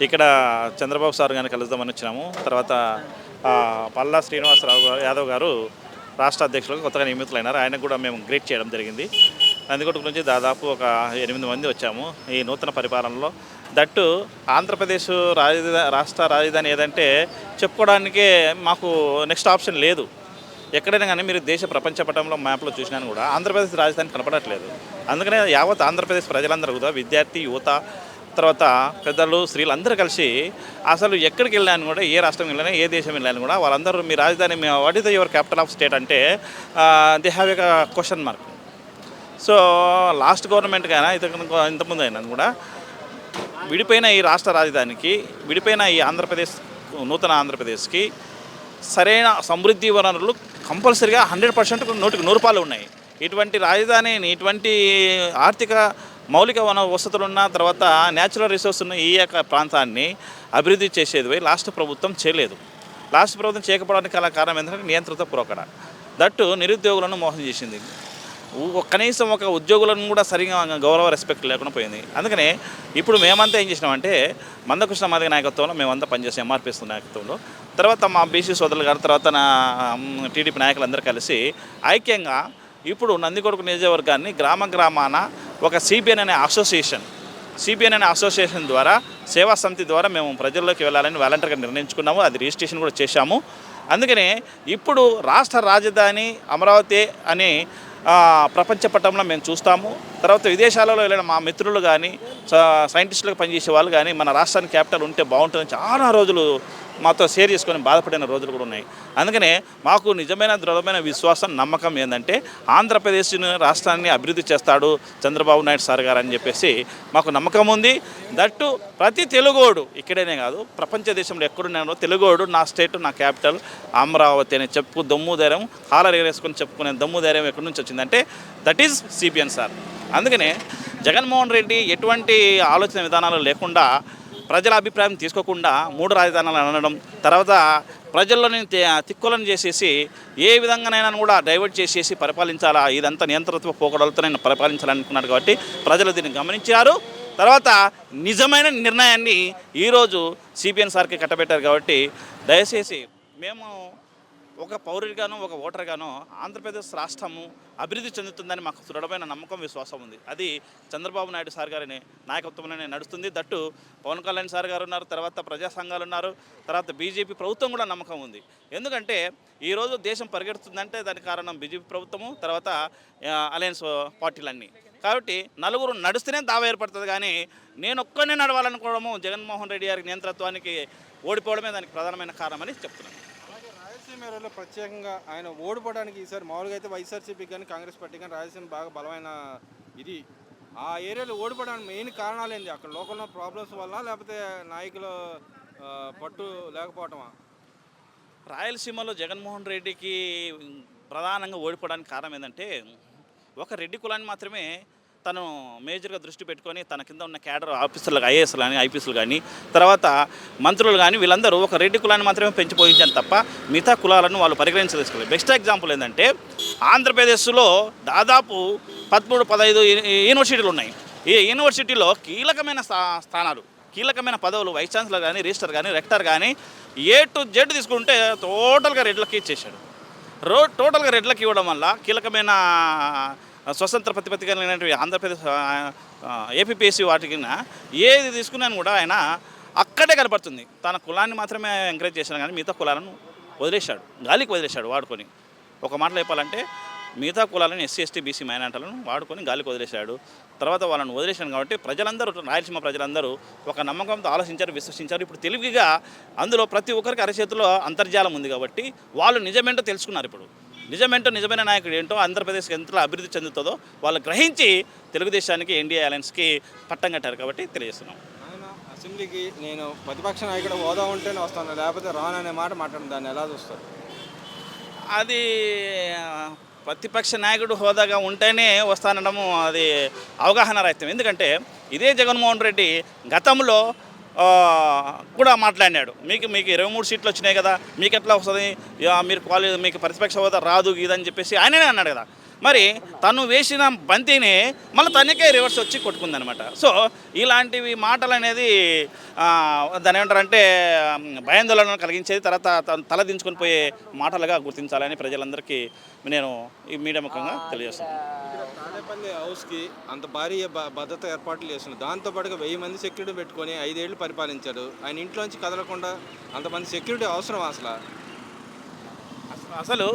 ఇక్కడ చంద్రబాబు సార్ గారిని కలుద్దామని వచ్చినాము. తర్వాత పల్లా శ్రీనివాసరావు యాదవ్ గారు రాష్ట్ర అధ్యక్షులుగా కొత్తగా నియమితులైనారు. ఆయనకు కూడా మేము గ్రీట్ చేయడం జరిగింది. నందికొట్టు నుంచి దాదాపు ఒక 8 మంది వచ్చాము ఈ నూతన పరిపాలనలో. దట్టు ఆంధ్రప్రదేశ్ రాష్ట్ర రాజధాని ఏదంటే చెప్పుకోవడానికే మాకు నెక్స్ట్ ఆప్షన్ లేదు. ఎక్కడైనా కానీ మీరు దేశ ప్రపంచ పటంలో మ్యాప్లో చూసినా కూడా ఆంధ్రప్రదేశ్ రాజధాని కనపడట్లేదు. అందుకనే యావత్ ఆంధ్రప్రదేశ్ ప్రజలందరూ కూడా విద్యార్థి యువత తర్వాత పెద్దలు స్త్రీలు అందరూ కలిసి అసలు ఎక్కడికి వెళ్ళాను కూడా ఏ రాష్ట్రం వెళ్ళినా ఏ దేశం వెళ్ళాను కూడా వాళ్ళందరూ మీ రాజధాని what is your capital of state అంటే they have a question mark. So last government కానీ ఇంతకుముందు అయినా కూడా విడిపోయిన ఈ రాష్ట్ర రాజధానికి విడిపోయిన ఈ ఆంధ్రప్రదేశ్ నూతన ఆంధ్రప్రదేశ్కి సరైన సమృద్ధి వనరులు కంపల్సరిగా 100% 100% ఉన్నాయి. ఇటువంటి రాజధానిని ఇటువంటి ఆర్థిక మౌలిక వసతులున్న తర్వాత న్యాచురల్ రిసోర్స్ ఉన్న ఈ యొక్క ప్రాంతాన్ని అభివృద్ధి చేసేది పోయి లాస్ట్ ప్రభుత్వం చేయలేదు. లాస్ట్ ప్రభుత్వం చేయకపోవడానికి గల కారణం ఏంటంటే నియంత్రిత పురోకడ. దట్టు నిరుద్యోగులను మోసం చేసింది. కనీసం ఒక ఉద్యోగులను కూడా సరిగా గౌరవ రెస్పెక్ట్ లేకుండా పోయింది. అందుకనే ఇప్పుడు మేమంతా ఏం చేసినామంటే మందకృష్ణ మాదిగ నాయకత్వంలో మేమంతా పనిచేసాం ఎంఆర్పిఎస్ నాయకత్వంలో. తర్వాత మా బీసీ సోదరులు గారు తర్వాత నా టీడీపీ నాయకులందరూ కలిసి ఐక్యంగా ఇప్పుడు నందికొట్టు నియోజకవర్గాన్ని గ్రామాన ఒక సిబిఎన్ అనే అసోసియేషన్ ద్వారా సేవా సమితి ద్వారా మేము ప్రజల్లోకి వెళ్ళాలని వాలంటీర్గా నిర్ణయించుకున్నాము. అది రిజిస్ట్రేషన్ కూడా చేశాము. అందుకనే ఇప్పుడు రాష్ట్ర రాజధాని అమరావతి అని ప్రపంచ పటంలో మేము చూస్తాము. తర్వాత విదేశాలలో వెళ్ళిన మా మిత్రులు కానీ సైంటిస్టులకు పనిచేసే వాళ్ళు కానీ మన రాష్ట్రానికి క్యాపిటల్ ఉంటే బాగుంటుందని చాలా రోజులు మాతో షేర్ చేసుకొని బాధపడిన రోజులు కూడా ఉన్నాయి. అందుకనే మాకు నిజమైన దృఢమైన విశ్వాసం నమ్మకం ఏంటంటే ఆంధ్రప్రదేశ్ రాష్ట్రాన్ని అభివృద్ధి చేస్తాడు చంద్రబాబు నాయుడు సార్ గారు అని చెప్పేసి మాకు నమ్మకం ఉంది. దట్టు ప్రతి తెలుగోడు ఇక్కడనే కాదు ప్రపంచ దేశంలో ఎక్కడున్నానో తెలుగోడు నా స్టేట్ నా క్యాపిటల్ అమరావతి అని దమ్ము ధైర్యం హాలర్ ఎగరేసుకొని చెప్పుకునే దమ్ము ధైర్యం ఎక్కడి నుంచి వచ్చిందంటే దట్ ఈజ్ సిపిఎన్ సార్. అందుకనే జగన్మోహన్ రెడ్డి ఎటువంటి ఆలోచన విధానాలు లేకుండా ప్రజల అభిప్రాయం తీసుకోకుండా 3 రాజధానులు అనడం, తర్వాత ప్రజల్లోని తిక్కులను చేసేసి ఏ విధంగానైనా కూడా డైవర్ట్ చేసేసి పరిపాలించాలా, ఇదంతా నియంత్రిత పోకడలతో నేను పరిపాలించాలనుకున్నాడు. కాబట్టి ప్రజలు దీన్ని గమనించారు. తర్వాత నిజమైన నిర్ణయాన్ని ఈరోజు సిపిఎన్ సార్కి కట్టబెట్టారు. కాబట్టి దయచేసి మేము ఒక పౌరుడిగాను ఒక ఓటర్గాను ఆంధ్రప్రదేశ్ రాష్ట్రము అభివృద్ధి చెందుతుందని మాకు దృఢమైన నమ్మకం విశ్వాసం ఉంది. అది చంద్రబాబు నాయుడు సార్ గారి నాయకత్వంలోనే నడుస్తుంది. దట్టు పవన్ కళ్యాణ్ సార్ గారు ఉన్నారు, తర్వాత ప్రజా సంఘాలు ఉన్నారు, తర్వాత బీజేపీ ప్రభుత్వం కూడా నమ్మకం ఉంది. ఎందుకంటే ఈరోజు దేశం పరిగెడుతుందంటే దానికి కారణం బీజేపీ ప్రభుత్వము, తర్వాత అలయన్స్ పార్టీలన్నీ. కాబట్టి నలుగురు నడుస్తూనే దావా ఏర్పడుతుంది. కానీ నేను ఒక్కనే నడవాలనుకోవడము జగన్మోహన్ రెడ్డి గారి నియంత్రణత్వానికి ఓడిపోవడమే దానికి ప్రధానమైన కారణమని చెప్తున్నాను. రాయలసీమ ఏరియాలో ప్రత్యేకంగా ఆయన ఓడిపోవడానికి ఈసారి మామూలుగా అయితే వైఎస్ఆర్సీపీ కానీ కాంగ్రెస్ పార్టీ కానీ రాయలసీమ బాగా బలమైన ఇది ఆ ఏరియాలో ఓడిపోవడానికి మెయిన్ కారణాలు ఏంటి? అక్కడ లోకల్ ప్రాబ్లమ్స్ వల్ల లేకపోతే నాయకుల పట్టు లేకపోవటమా? రాయలసీమలో జగన్మోహన్ రెడ్డికి ప్రధానంగా ఓడిపోవడానికి కారణం ఏంటంటే ఒక రెడ్డి కులాన్ని మాత్రమే తను మేజర్గా దృష్టి పెట్టుకొని తన కింద ఉన్న క్యాడర్ ఆఫీసర్లు ఐఏఎస్లు కానీ ఐపీఎస్లు కానీ తర్వాత మంత్రులు కానీ వీళ్ళందరూ ఒక రెడ్డి కులాన్ని మాత్రమే పెంచిపోయించాను తప్ప మిగతా కులాలను వాళ్ళు పరిగణించదలుచుకోలేదు. బెస్ట్ ఎగ్జాంపుల్ ఏంటంటే ఆంధ్రప్రదేశ్లో దాదాపు 13-15 యూనివర్సిటీలు ఉన్నాయి. ఈ యూనివర్సిటీలో కీలకమైన స్థానాలు కీలకమైన పదవులు వైస్ ఛాన్సలర్ కానీ రిజిస్టర్ కానీ రెక్టర్ కానీ A to Z తీసుకుంటే టోటల్గా రెడ్లకి ఇచ్చేశాడు. టోటల్గా రెడ్లకి ఇవ్వడం వల్ల కీలకమైన స్వతంత్ర ప్రతిపత్తి కలిగినటువంటి ఆంధ్రప్రదేశ్ ఏపీపీఎస్సీ వాటికి ఏది తీసుకున్నాను కూడా ఆయన అక్కడే కనపడుతుంది. తన కులాన్ని మాత్రమే ఎంకరేజ్ చేశాను కానీ మిగతా కులాలను వదిలేశాడు, గాలికి వదిలేశాడు వాడుకొని. ఒక మాటలో చెప్పాలంటే మిగతా కులాలను ఎస్సీ ఎస్టీ బీసీ మైనారిటీలను వాడుకొని గాలికి వదిలేశాడు. తర్వాత వాళ్ళని వదిలేశాను కాబట్టి ప్రజలందరూ రాయలసీమ ప్రజలందరూ ఒక నమ్మకంతో ఆలోచించారు, విశ్వసించారు. ఇప్పుడు తెలివిగా అందులో ప్రతి ఒక్కరికి అరచేతిలో అంతర్జాలం ఉంది కాబట్టి వాళ్ళు నిజమేంటో తెలుసుకున్నారు. ఇప్పుడు నిజమైన నాయకుడు ఏంటో ఆంధ్రప్రదేశ్కి ఎంత అభివృద్ధి చెందుతుందో వాళ్ళు గ్రహించి తెలుగుదేశానికి ఎన్డీఏ అలయన్స్కి పట్టం కట్టారు. కాబట్టి తెలియజేస్తున్నాం. ఆయన అసెంబ్లీకి నేను ప్రతిపక్ష నాయకుడు హోదా ఉంటేనే వస్తాను లేకపోతే రాననే మాట మాట్లాడిన దాన్ని ఎలా చూస్తారు? అది ప్రతిపక్ష నాయకుడు హోదాగా ఉంటేనే వస్తానడము అది అవగాహన రహితం. ఎందుకంటే ఇదే జగన్మోహన్ రెడ్డి గతంలో కూడా మాట్లాడినాడు. మీకు 23 సీట్లు వచ్చినాయి కదా, మీకు ఎట్లా వస్తుంది, మీకు ప్రతిపక్ష హోదా రాదు ఇదని చెప్పేసి ఆయననే అన్నాడు కదా. మరి తను వేసిన బంతిని మళ్ళీ తనకే రివర్స్ వచ్చి కొట్టుకుందనమాట. సో ఇలాంటివి మాటలు అనేది దాని ఏమంటారంటే భయాందోళన కలిగించేది, తర్వాత తల దించుకొని పోయే మాటలుగా గుర్తించాలని ప్రజలందరికీ నేను ఈ మీడియా ముఖంగా తెలియజేస్తాను. తాడేపల్లి హౌస్కి అంత భారీ భద్రత ఏర్పాట్లు చేస్తున్నారు. దాంతోపాటుగా 1000 మంది సెక్యూరిటీ పెట్టుకొని 5 ఏళ్ళు పరిపాలించాడు. ఆయన ఇంట్లోంచి కదలకుండా అంతమంది సెక్యూరిటీ అవసరం అసలు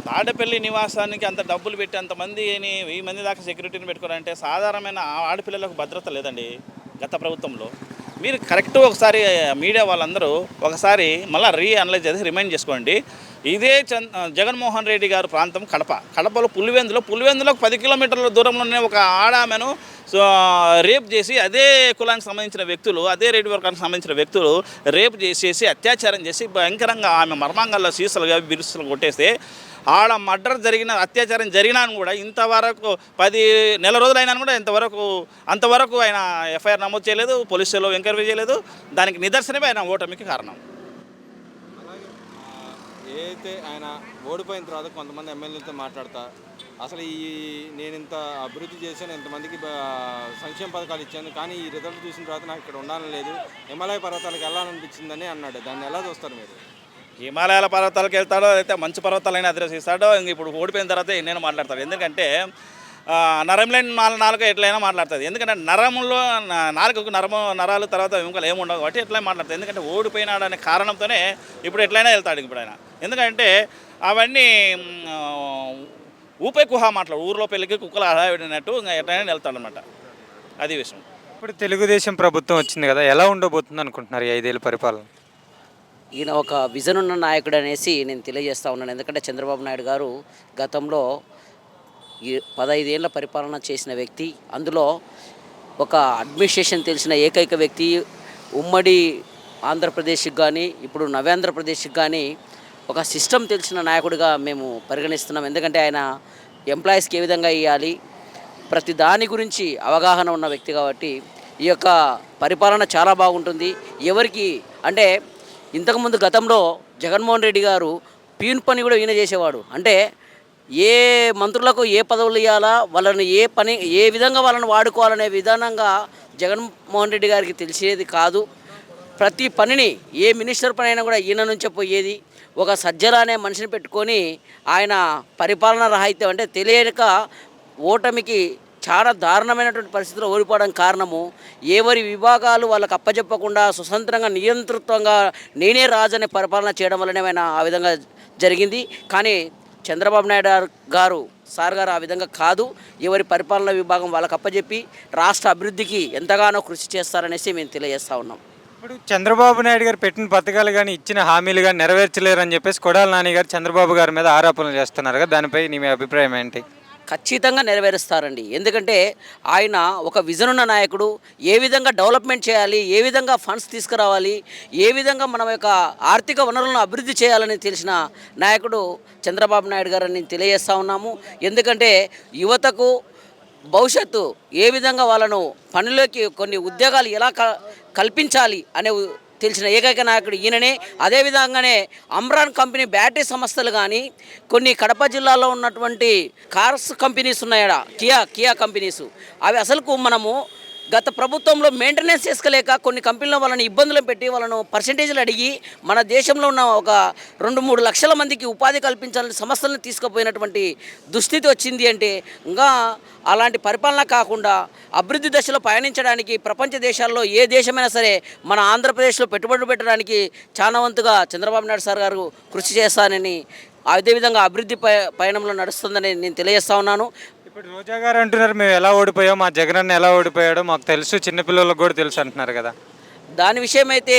తాడేపల్లి నివాసానికి అంత డబ్బులు పెట్టి అంతమందిని 1000 మంది దాకా సెక్యూరిటీని పెట్టుకోవాలంటే సాధారణమైన ఆడపిల్లలకు భద్రత లేదండి గత ప్రభుత్వంలో. మీరు కరెక్ట్ ఒకసారి మీడియా వాళ్ళందరూ ఒకసారి మళ్ళీ రీఅనలైజ్ చేసి రిమైండ్ చేసుకోండి. ఇదే జగన్మోహన్ రెడ్డి గారు ప్రాంతం కడపలో పులివెందులకు 10 కిలోమీటర్ల దూరంలోనే ఒక ఆడామెను రేప్ చేసి అదే కులానికి సంబంధించిన వ్యక్తులు, అదే రెడ్డి వర్గానికి సంబంధించిన వ్యక్తులు రేప్ చేసేసి అత్యాచారం చేసి భయంకరంగా ఆమె మర్మాంగాల్లో సీసాలుగా బిరుసులు కొట్టేస్తే ఆడ మర్డర్ జరిగిన అత్యాచారం జరిగినా కూడా ఇంతవరకు 10 నెల రోజులైనా కూడా అంతవరకు ఆయన ఎఫ్ఐఆర్ నమోదు చేయలేదు, పోలీసులో ఎంక్వైరీ చేయలేదు. దానికి నిదర్శనమే ఆయన ఓటమికి కారణం. ఏదైతే ఆయన ఓడిపోయిన తర్వాత కొంతమంది ఎమ్మెల్యేలతో మాట్లాడతా అసలు నేను ఇంత అభివృద్ధి చేశాను, ఇంతమందికి సంక్షేమ పథకాలు ఇచ్చాను, కానీ ఈ రిజల్ట్ చూసిన తర్వాత నాకు ఇక్కడ ఉండాలని లేదు, హిమాలయ పర్వతాలకు వెళ్ళాలనిపించిందని అన్నాడు. దాన్ని ఎలా చూస్తారు మీరు? హిమాలయాల పర్వతాలకు వెళ్తాడో అయితే మంచు పర్వతాలైనా అధిరోసిస్తాడో. ఇంక ఇప్పుడు ఓడిపోయిన తర్వాత ఎన్నైనా మాట్లాడతాడు. ఎందుకంటే నరం లేని నాలుగు ఎట్లయినా మాట్లాడుతుంది. ఎందుకంటే నాలుగుకు నరాలు తర్వాత ఎముకలు ఏముండవు కాబట్టి ఎట్లా మాట్లాడుతుంది. ఎందుకంటే ఓడిపోయినాడు అనే కారణంతోనే ఇప్పుడు ఎట్లయినా వెళ్తాడు ఇప్పుడు ఆయన. ఎందుకంటే అవన్నీ ఊపే కుహా మాట్లాడు, ఊర్లో పెళ్ళికి కుక్కలు హడావిడినట్టు ఇంకా ఎట్లయినా వెళ్తాడు అనమాట. అది విషయం. ఇప్పుడు తెలుగుదేశం ప్రభుత్వం వచ్చింది కదా, ఎలా ఉండబోతుంది అనుకుంటున్నారు ఈ 5 ఏళ్ళ పరిపాలన? ఈయన ఒక విజన్ ఉన్న నాయకుడు అనేసి నేను తెలియజేస్తూ ఉన్నాను. ఎందుకంటే చంద్రబాబు నాయుడు గారు గతంలో 15 ఏళ్ళ పరిపాలన చేసిన వ్యక్తి, అందులో ఒక అడ్మినిస్ట్రేషన్ తెలిసిన ఏకైక వ్యక్తి. ఉమ్మడి ఆంధ్రప్రదేశ్కి కానీ ఇప్పుడు నవ్యాంధ్రప్రదేశ్కి కానీ ఒక సిస్టమ్ తెలిసిన నాయకుడిగా మేము పరిగణిస్తున్నాం. ఎందుకంటే ఆయన ఎంప్లాయీస్కి ఏ విధంగా ఇవ్వాలి, ప్రతి దాని గురించి అవగాహన ఉన్న వ్యక్తి కాబట్టి ఈ యొక్క పరిపాలన చాలా బాగుంటుంది. ఎవరికి అంటే ఇంతకుముందు గతంలో జగన్మోహన్ రెడ్డి గారు పీన్ పని కూడా ఈయన చేసేవాడు. అంటే ఏ మంత్రులకు ఏ పదవులు ఇవ్వాలా, వాళ్ళని ఏ విధంగా వాళ్ళని వాడుకోవాలనే విధానంగా జగన్మోహన్ రెడ్డి గారికి తెలిసేది కాదు. ప్రతి పనిని ఏ మినిస్టర్ పని అయినా కూడా ఈయన నుంచే పోయేది. ఒక సజ్జల అనే మనిషిని పెట్టుకొని ఆయన పరిపాలన రాహిత్యం అంటే తెలియక ఓటమికి చాలా దారుణమైనటువంటి పరిస్థితుల్లో ఓడిపోవడం కారణము ఎవరి విభాగాలు వాళ్ళకి అప్పచెప్పకుండా స్వతంత్రంగా నియంతృత్వంగా నేనే రాజు అనే పరిపాలన చేయడం వల్లనే ఆయన ఆ విధంగా జరిగింది. కానీ చంద్రబాబు నాయుడు గారు ఆ విధంగా కాదు. ఎవరి పరిపాలనా విభాగం వాళ్ళకి అప్పచెప్పి రాష్ట్ర అభివృద్ధికి ఎంతగానో కృషి చేస్తారనేసి మేము తెలియజేస్తూ ఉన్నాం. ఇప్పుడు చంద్రబాబు నాయుడు గారు పెట్టిన పథకాలు కానీ ఇచ్చిన హామీలు కానీ నెరవేర్చలేరని చెప్పేసి కొడాలి నాని గారు చంద్రబాబు గారి మీద ఆరోపణలు చేస్తున్నారు కదా, దానిపై మీ అభిప్రాయం ఏంటి? ఖచ్చితంగా నెరవేరుస్తారండి. ఎందుకంటే ఆయన ఒక విజన్ ఉన్న నాయకుడు. ఏ విధంగా డెవలప్మెంట్ చేయాలి, ఏ విధంగా ఫండ్స్ తీసుకురావాలి, ఏ విధంగా మన యొక్క ఆర్థిక వనరులను అభివృద్ధి చేయాలని తెలిసిన నాయకుడు చంద్రబాబు నాయుడు గారు అని తెలియజేస్తూ ఉన్నాము. ఎందుకంటే యువతకు భవిష్యత్తు ఏ విధంగా వాళ్ళను పనిలోకి కొన్ని ఉద్యోగాలు ఎలా కల్పించాలి అనే తెలిసిన ఏకైక నాయకుడు ఈయననే. అదేవిధంగానే అమ్రాన్ కంపెనీ బ్యాటరీ సంస్థలు కానీ కొన్ని కడప జిల్లాలో ఉన్నటువంటి కార్స్ కంపెనీస్ ఉన్నాయడ, కియా కంపెనీసు, అవి అసలుకు మనము గత ప్రభుత్వంలో మెయింటెనెన్స్ చేసుకోలేక కొన్ని కంపెనీలో వాళ్ళని ఇబ్బందులు పెట్టి వాళ్ళను పర్సంటేజ్లు అడిగి మన దేశంలో ఉన్న ఒక 2-3 లక్షల మందికి ఉపాధి కల్పించాలని సంస్థలను తీసుకుపోయినటువంటి దుస్థితి వచ్చింది. అంటే ఇంకా అలాంటి పరిపాలన కాకుండా అభివృద్ధి దశలో పయనించడానికి ప్రపంచ దేశాల్లో ఏ దేశమైనా సరే మన ఆంధ్రప్రదేశ్లో పెట్టుబడులు పెట్టడానికి చాలా వంతుగా చంద్రబాబు నాయుడు సార్ గారు కృషి చేస్తానని, అదేవిధంగా అభివృద్ధి పయనంలో నడుస్తుందని నేను తెలియజేస్తా ఉన్నాను. ఇప్పుడు రోజా గారు అంటున్నారు మేము ఎలా ఓడిపోయాం, మా జగన్ అన్న ఎలా ఓడిపోయాడో మాకు తెలుసు, చిన్నపిల్లలకు కూడా తెలుసు అంటున్నారు కదా. దాని విషయం అయితే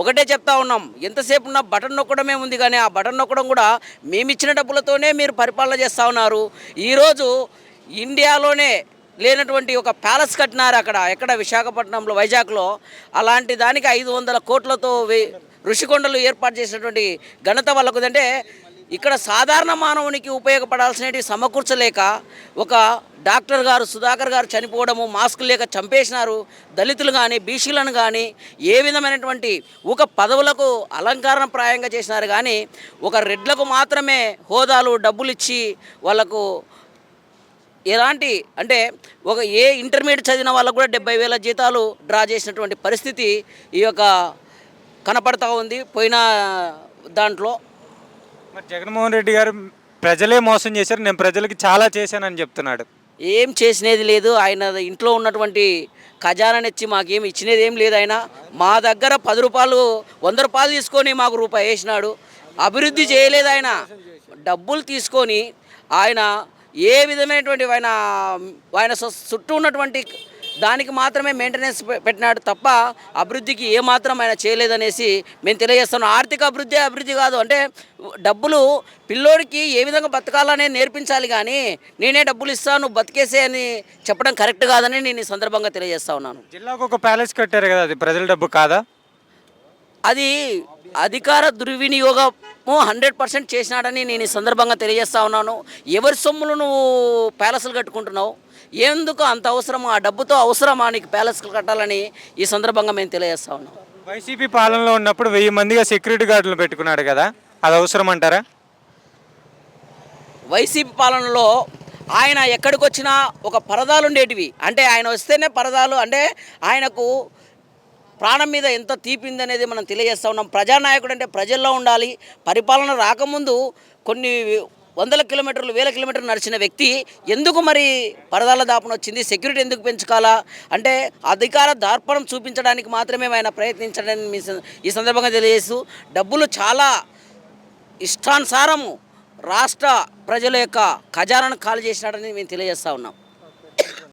ఒకటే చెప్తా ఉన్నాం, ఎంతసేపు ఉన్న బటన్ నొక్కడమే ఉంది, కానీ ఆ బటన్ నొక్కడం కూడా మేము ఇచ్చిన డబ్బులతోనే మీరు పరిపాలన చేస్తూ ఉన్నారు. ఈరోజు ఇండియాలోనే లేనటువంటి ఒక ప్యాలెస్ కట్టినారు ఎక్కడ విశాఖపట్నంలో, వైజాగ్లో. అలాంటి దానికి 500 కోట్లతో ఋషికొండలు ఏర్పాటు చేసినటువంటి ఘనత వాళ్ళకు. అంటే ఇక్కడ సాధారణ మానవునికి ఉపయోగపడాల్సినవి సమకూర్చలేక ఒక డాక్టర్ గారు సుధాకర్ గారు చనిపోవడము, మాస్క్ లేక చంపేసినారు. దళితులు కానీ బీసీలను కానీ ఏ విధమైనటువంటి ఒక పదవులకు అలంకరణ ప్రాయంగా చేసినారు. కానీ ఒక రెడ్లకు మాత్రమే హోదాలు డబ్బులు ఇచ్చి వాళ్ళకు ఎలాంటి అంటే ఒక ఇంటర్మీడియట్ చదివిన వాళ్ళకు కూడా 70,000 జీతాలు డ్రా చేసినటువంటి పరిస్థితి ఈ యొక్క కనపడతా ఉంది పోయిన దాంట్లో. మరి జగన్మోహన్ రెడ్డి గారు ప్రజలే మోసం చేశారు, నేను ప్రజలకి చాలా చేశానని చెప్తున్నాడు. ఏం చేసినది లేదు. ఆయన ఇంట్లో ఉన్నటువంటి ఖజానాని ఇచ్చి మాకేం ఇచ్చినది ఏం లేదు. ఆయన మా దగ్గర 10 రూపాయలు 100 రూపాయలు తీసుకొని మాకు రూపాయి వేసినాడు. అభివృద్ధి చేయలేదు. ఆయన డబ్బులు తీసుకొని ఆయన ఏ విధమైనటువంటి ఆయన చుట్టూ ఉన్నటువంటి దానికి మాత్రమే మెయింటెనెన్స్ పెట్టినాడు తప్ప అభివృద్ధికి ఏమాత్రం ఆయన చేయలేదనేసి మేము తెలియజేస్తున్నాం. ఆర్థిక అభివృద్ధి కాదు, అంటే డబ్బులు పిల్లోడికి ఏ విధంగా బతకాలనేది నేర్పించాలి. కానీ నేనే డబ్బులు ఇస్తాను బతికేసే అని చెప్పడం కరెక్ట్ కాదని నేను ఈ సందర్భంగా తెలియజేస్తా ఉన్నాను. జిల్లాకు ఒక ప్యాలెస్ కట్టారు కదా, అది ప్రజల డబ్బు కాదా? అది అధికార దుర్వినియోగము 100% చేసినాడని నేను ఈ సందర్భంగా తెలియజేస్తా ఉన్నాను. ఎవరి సొమ్ములు నువ్వు ప్యాలెస్లు కట్టుకుంటున్నావు? ఎందుకు అంత అవసరమా? ఆ డబ్బుతో అవసరమా నీకు ప్యాలెస్లు కట్టాలని ఈ సందర్భంగా మేము తెలియజేస్తా ఉన్నాం. వైసీపీ పాలనలో ఉన్నప్పుడు 1000 మందిగా సెక్యూరిటీ గార్డులు పెట్టుకున్నాడు కదా, అది అవసరం అంటారా? వైసీపీ పాలనలో ఆయన ఎక్కడికి వచ్చినా ఒక పరదాలు ఉండేటివి. అంటే ఆయన వస్తేనే పరదాలు, అంటే ఆయనకు ప్రాణం మీద ఎంత తీపింది అనేది మనం తెలియజేస్తూ ఉన్నాం. ప్రజానాయకుడు అంటే ప్రజల్లో ఉండాలి. పరిపాలన రాకముందు కొన్ని 100 కిలోమీటర్లు 1000 కిలోమీటర్లు నడిచిన వ్యక్తి ఎందుకు మరి పరదాల దాపన వచ్చింది? సెక్యూరిటీ ఎందుకు పెంచుకోవాలా? అంటే అధికార దర్పణం చూపించడానికి మాత్రమే ఆయన ప్రయత్నించడానికి ఈ సందర్భంగా తెలియజేస్తూ డబ్బులు చాలా ఇష్టానుసారము రాష్ట్ర ప్రజల యొక్క ఖజానాను ఖాళీ చేసినాడని మేము తెలియజేస్తూ ఉన్నాం.